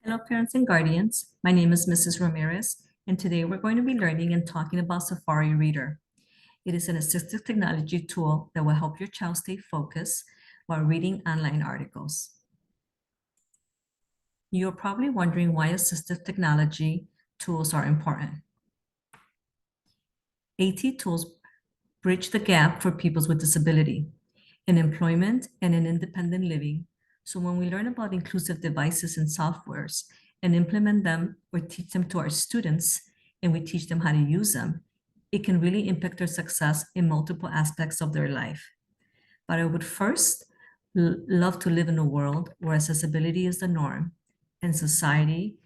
Hello, parents and guardians. My name is Mrs. Ramirez, and today we're going to be learning and talking about Safari Reader. It is an assistive technology tool that will help your child stay focused while reading online articles. You're probably wondering why assistive technology tools are important. AT tools bridge the gap for people with disability in employment and in independent living. So when we learn about inclusive devices and softwares and implement them or teach them to our students, and we teach them how to use them, it can really impact their success in multiple aspects of their life. But I would first love to live in a world where accessibility is the norm and society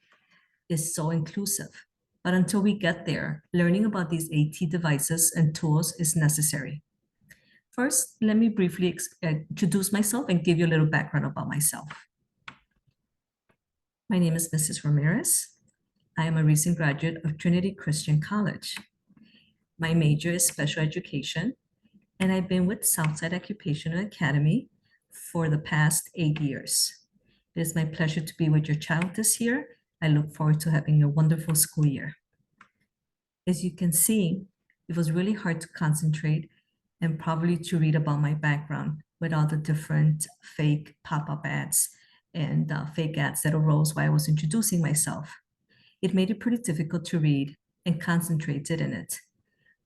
is so inclusive. But until we get there, learning about these AT devices and tools is necessary. First, let me briefly introduce myself and give you a little background about myself. My name is Mrs. Ramirez. I am a recent graduate of Trinity Christian College. My major is special education, and I've been with Southside Occupational Academy for the past 8 years. It is my pleasure to be with your child this year. I look forward to having a wonderful school year. As you can see, it was really hard to concentrate and probably to read about my background with all the different fake pop-up ads and fake ads that arose while I was introducing myself. It made it pretty difficult to read and concentrate in it,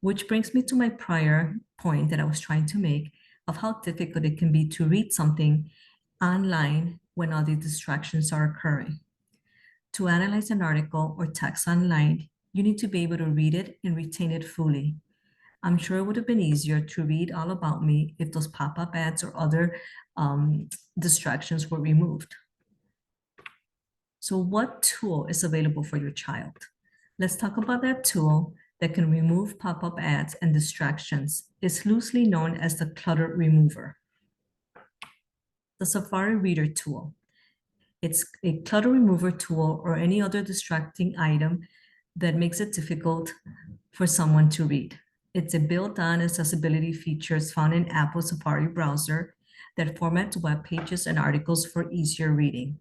which brings me to my prior point that I was trying to make of how difficult it can be to read something online when all these distractions are occurring. To analyze an article or text online, you need to be able to read it and retain it fully. I'm sure it would have been easier to read all about me if those pop-up ads or other distractions were removed. So what tool is available for your child? Let's talk about that tool that can remove pop-up ads and distractions. It's loosely known as the clutter remover. The Safari Reader tool. It's a clutter remover tool or any other distracting item that makes it difficult for someone to read. It's a built-in accessibility features found in Apple Safari browser that formats web pages and articles for easier reading.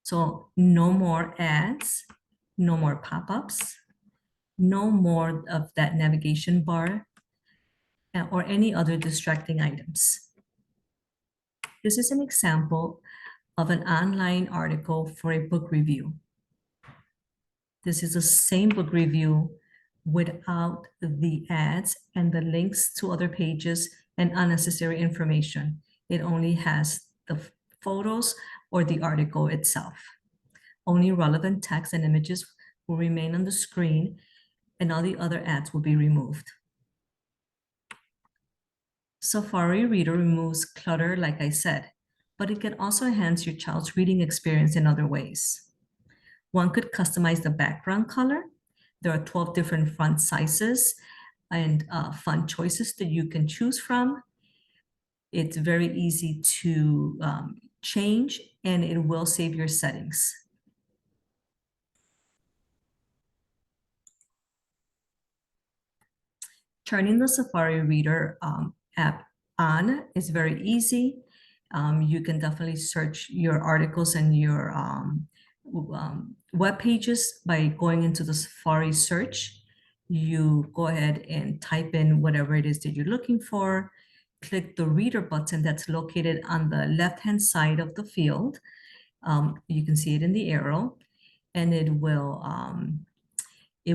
So no more ads, no more pop-ups, no more of that navigation bar or any other distracting items. This is an example of an online article for a book review. This is the same book review without the ads and the links to other pages and unnecessary information. It only has the photos or the article itself. Only relevant text and images will remain on the screen, and all the other ads will be removed. Safari Reader removes clutter, like I said, but it can also enhance your child's reading experience in other ways. One could customize the background color. There are 12 different font sizes and font choices that you can choose from. It's very easy to change, and it will save your settings. Turning the Safari Reader app on is very easy. You can definitely search your articles and your web pages by going into the Safari search. You go ahead and type in whatever it is that you're looking for. Click the reader button that's located on the left-hand side of the field. You can see it in the arrow, and it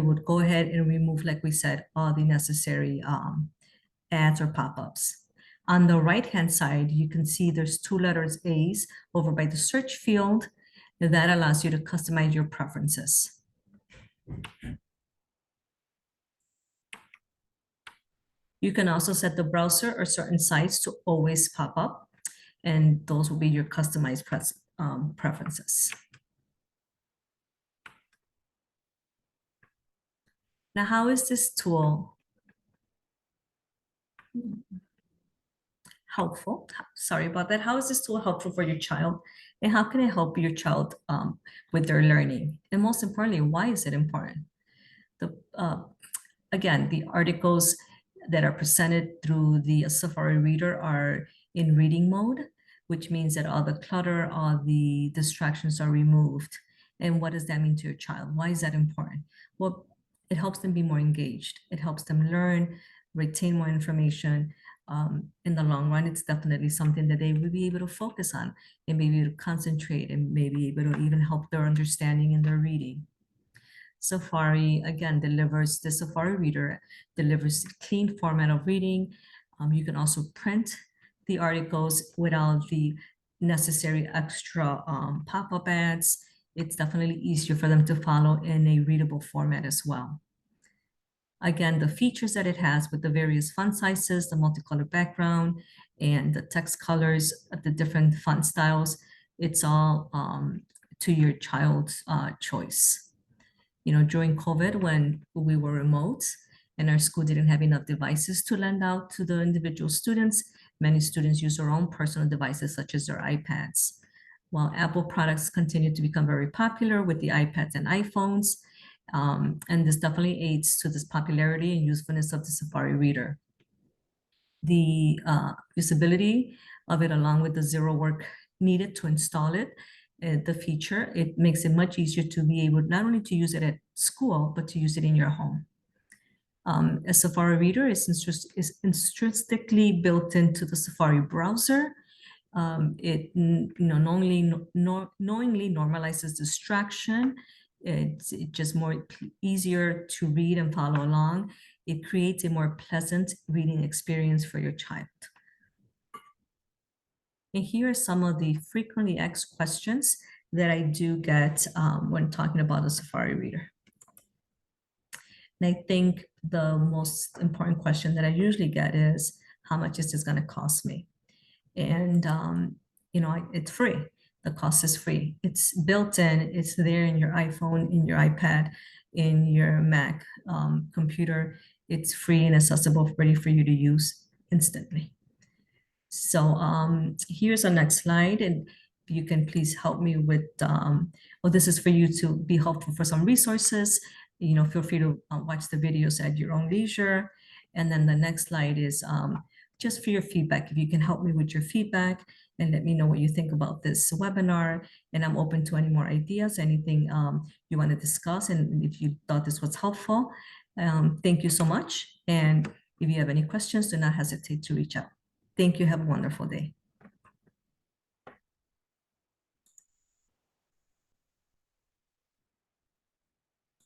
would go ahead and remove, like we said, all the necessary ads or pop-ups. On the right-hand side, you can see there's two letters A's over by the search field. That allows you to customize your preferences. You can also set the browser or certain sites to always pop up, and those will be your customized preferences. Now, how is this tool helpful? Sorry about that. How is this tool helpful for your child? And how can it help your child with their learning? And most importantly, why is it important? Again, the articles that are presented through the Safari Reader are in reading mode. which means that all the clutter, all the distractions are removed. And what does that mean to your child? Why is that important? Well, it helps them be more engaged. It helps them learn, retain more information. In the long run, it's definitely something that they will be able to focus on and maybe to concentrate and maybe able to even help their understanding and their reading. Safari, again, delivers the Safari Reader, delivers a clean format of reading. You can also print the articles without the necessary extra pop-up ads. It's definitely easier for them to follow in a readable format as well. Again, the features that it has with the various font sizes, the multicolored background, and the text colors, the different font styles, it's all to your child's choice. During COVID, when we were remote and our school didn't have enough devices to lend out to the individual students, many students use their own personal devices, such as their iPads. While Apple products continue to become very popular with the iPads and iPhones, and this definitely aids to this popularity and usefulness of the Safari Reader. The usability of it, along with the zero work needed to install it, the feature, it makes it much easier to be able not only to use it at school, but to use it in your home. A Safari Reader is intrinsically built into the Safari browser. It knowingly normalizes distraction. It's just more easier to read and follow along. It creates a more pleasant reading experience for your child. And here are some of the frequently asked questions that I do get when talking about the Safari Reader. And I think the most important question that I usually get is, how much is this going to cost me? And, it's free. The cost is free. It's built in, it's there in your iPhone, in your iPad, in your Mac computer. It's free and accessible, ready for you to use instantly. So here's our next slide, and you can please help me with, this is for you to be helpful for some resources. Feel free to watch the videos at your own leisure. And then the next slide is just for your feedback. If you can help me with your feedback and let me know what you think about this webinar. And I'm open to any more ideas, anything you want to discuss. And if you thought this was helpful, thank you so much. And if you have any questions, do not hesitate to reach out. Thank you. Have a wonderful day.